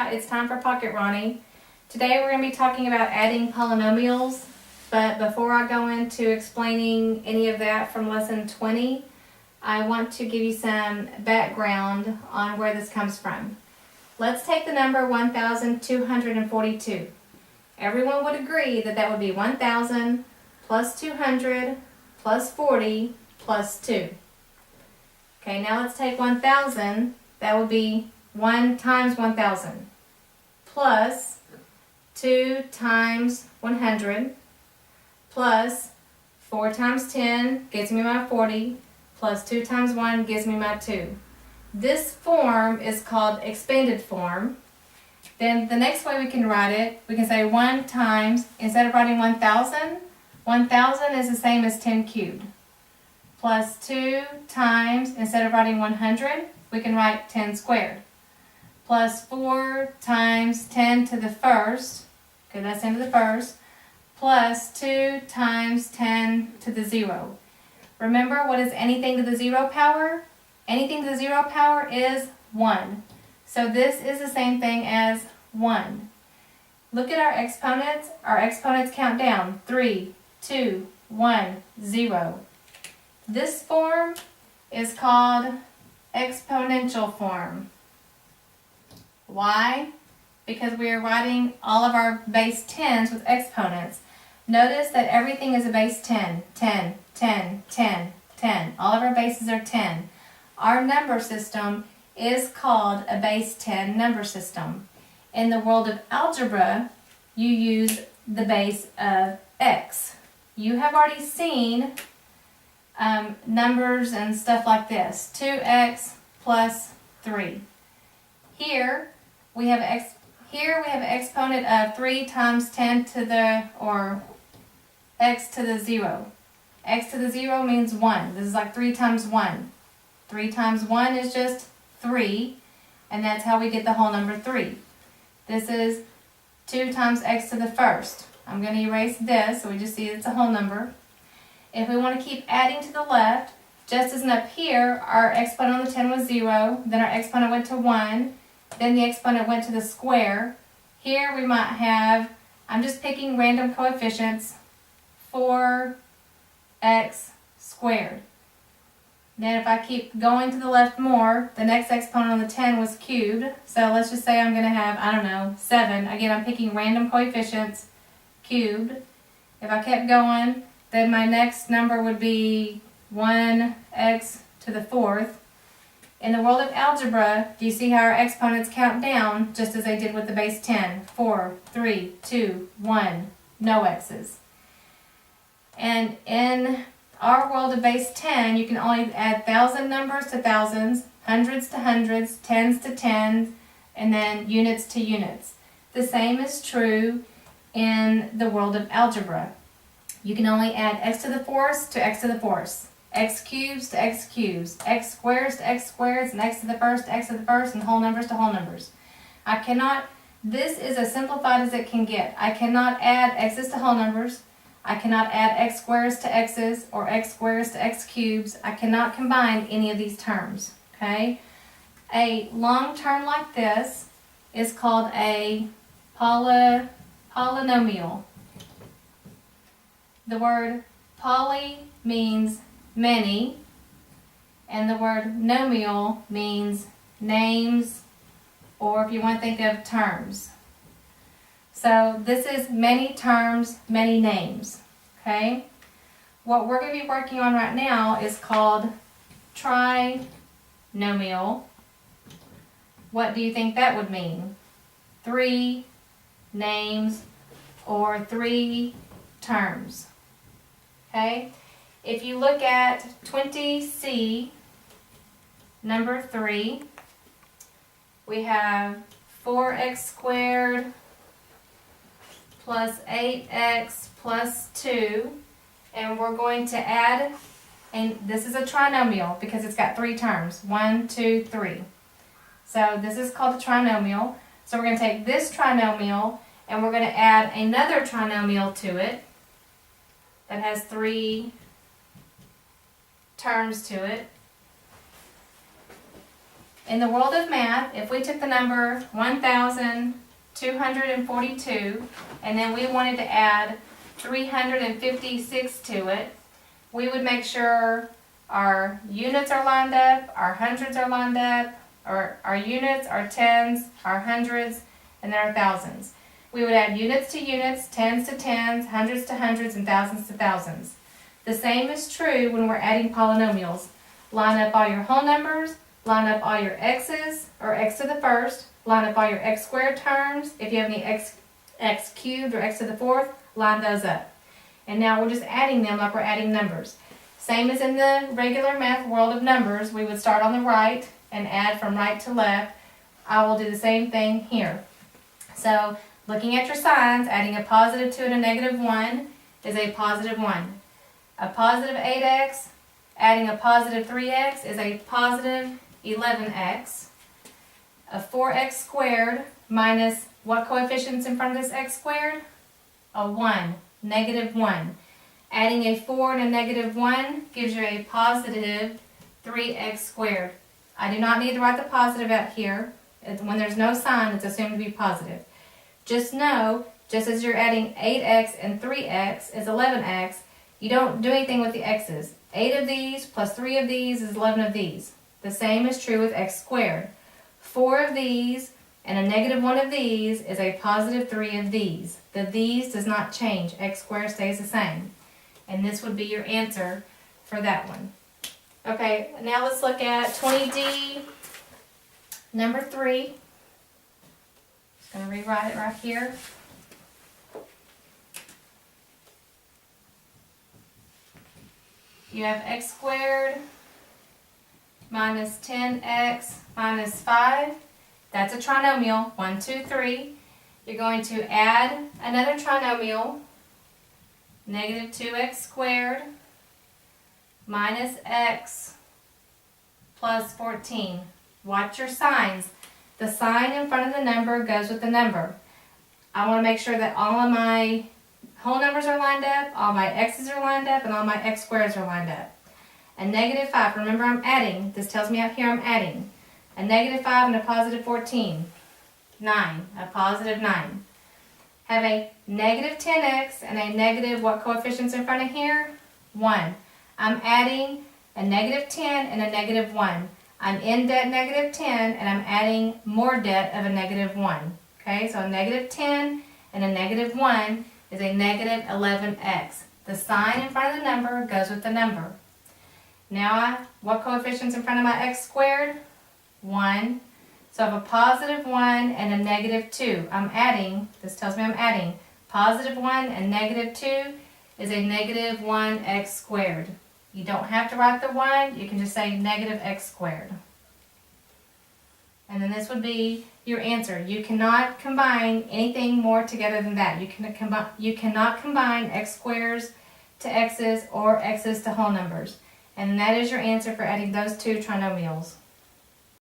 Alright, it's time for Pocket Roni. Today we're going to be talking about adding polynomials, but before I go into explaining any of that from lesson 20, I want to give you some background on where this comes from. Let's take the number 1,242. Everyone would agree that that would be 1,000 plus 200 plus 40 plus 2. Okay, now let's take 1,000. That would be 1 times 1,000 plus 2 times 100 plus 4 times 10 gives me my 40 plus 2 times 1 gives me my 2. This form is called expanded form. Then the next way we can write it, we can say 1 times, instead of writing 1,000, 1,000 is the same as 10 cubed. Plus 2 times, instead of writing 100, we can write 10 squared. Plus 4 times 10 to the first, okay, that's 10 to the first, plus 2 times 10 to the 0. Remember, what is anything to the 0 power? Anything to the 0 power is 1. So this is the same thing as 1. Look at our exponents. Our exponents count down. 3, 2, 1, 0. This form is called exponential form. Why? Because we are writing all of our base 10s with exponents. Notice that everything is a base 10. 10, 10, 10, 10. All of our bases are 10. Our number system is called a base 10 number system. In the world of algebra, you use the base of x. You have already seen numbers and stuff like this. 2x plus 3. Here we have an exponent of 3 times 10 to the, or x to the 0. X to the 0 means 1. This is like 3 times 1. 3 times 1 is just 3, and that's how we get the whole number 3. This is 2 times x to the first. I'm going to erase this so we just see it's a whole number. If we want to keep adding to the left, just as in up here, our exponent on the 10 was 0, then our exponent went to 1, then the exponent went to the square. Here we might have, I'm just picking random coefficients, 4x squared. Then if I keep going to the left more, the next exponent on the 10 was cubed. So let's just say I'm going to have, I don't know, 7. Again, I'm picking random coefficients, cubed. If I kept going, then my next number would be 1x to the 4th. In the world of algebra, do you see how our exponents count down just as they did with the base 10? 4, 3, 2, 1, no x's. And in our world of base 10, you can only add 1,000 numbers to thousands, hundreds to hundreds, tens to tens, and then units to units. The same is true in the world of algebra. You can only add x to the fourth to x to the fourth, x cubes to x cubes, x squares to x squares, and x to the first, and whole numbers to whole numbers. I cannot, this is as simplified as it can get. I cannot add x's to whole numbers. I cannot add x squares to x's or x squares to x cubes. I cannot combine any of these terms, okay? A long term like this is called a polynomial. The word poly means many, and the word nomial means names, or if you want to think of terms. So this is many terms, many names, okay? What we're going to be working on right now is called trinomial. What do you think that would mean? 3 names or 3 terms, okay? If you look at 20C, number 3, we have 4x squared plus 8x plus 2, and we're going to add, and this is a trinomial because it's got 3 terms, 1, 2, 3. So this is called a trinomial. So we're going to take this trinomial and we're going to add another trinomial to it that has 3 terms to it. In the world of math, if we took the number 1,242 and then we wanted to add 356 to it, we would make sure our units are lined up, our hundreds are lined up, or our units, our tens, our hundreds, and then our thousands. We would add units to units, tens to tens, hundreds to hundreds, and thousands to thousands. The same is true when we're adding polynomials. Line up all your whole numbers, line up all your x's, or x to the first, line up all your x squared terms. If you have any x cubed or x to the fourth, line those up. And now we're just adding them like we're adding numbers. Same as in the regular math world of numbers, we would start on the right and add from right to left. I will do the same thing here. So, looking at your signs, adding a positive 2 and a negative 1 is a positive 1. A positive 8x, adding a positive 3x is a positive 11x. A 4x squared minus what coefficient's in front of this x squared? A 1, negative 1. Adding a 4 and a negative 1 gives you a positive 3x squared. I do not need to write the positive out here. When there's no sign, it's assumed to be positive. Just know, just as you're adding 8x and 3x is 11x, you don't do anything with the x's. 8 of these plus 3 of these is 11 of these. The same is true with x squared. 4 of these and a negative 1 of these is a positive 3 of these. The these does not change. X squared stays the same. And this would be your answer for that one. Okay, now let's look at 20D, number 3. Just going to rewrite it right here. You have x squared minus 10x minus 5. That's a trinomial, 1, 2, 3. You're going to add another trinomial, negative 2x squared minus x plus 14. Watch your signs. The sign in front of the number goes with the number. I want to make sure that all of my whole numbers are lined up, all my x's are lined up, and all my x squareds are lined up. A negative 5, remember I'm adding. This tells me out here I'm adding. A negative 5 and a positive 14. 9, a positive 9. Have a negative 10x and a negative, what coefficient's in front of here? 1. I'm adding a negative 10 and a negative 1. I'm in debt negative 10 and I'm adding more debt of a negative 1. Okay, so a negative 10 and a negative 1 is a negative 11x. The sign in front of the number goes with the number. Now, what coefficient's in front of my x squared? 1. So I have a positive 1 and a negative 2. I'm adding, this tells me I'm adding. Positive 1 and negative 2 is a negative 1x squared. You don't have to write the 1, you can just say negative x squared. And then this would be your answer. You cannot combine anything more together than that. You cannot combine x squares to x's or x's to whole numbers. And that is your answer for adding those two trinomials.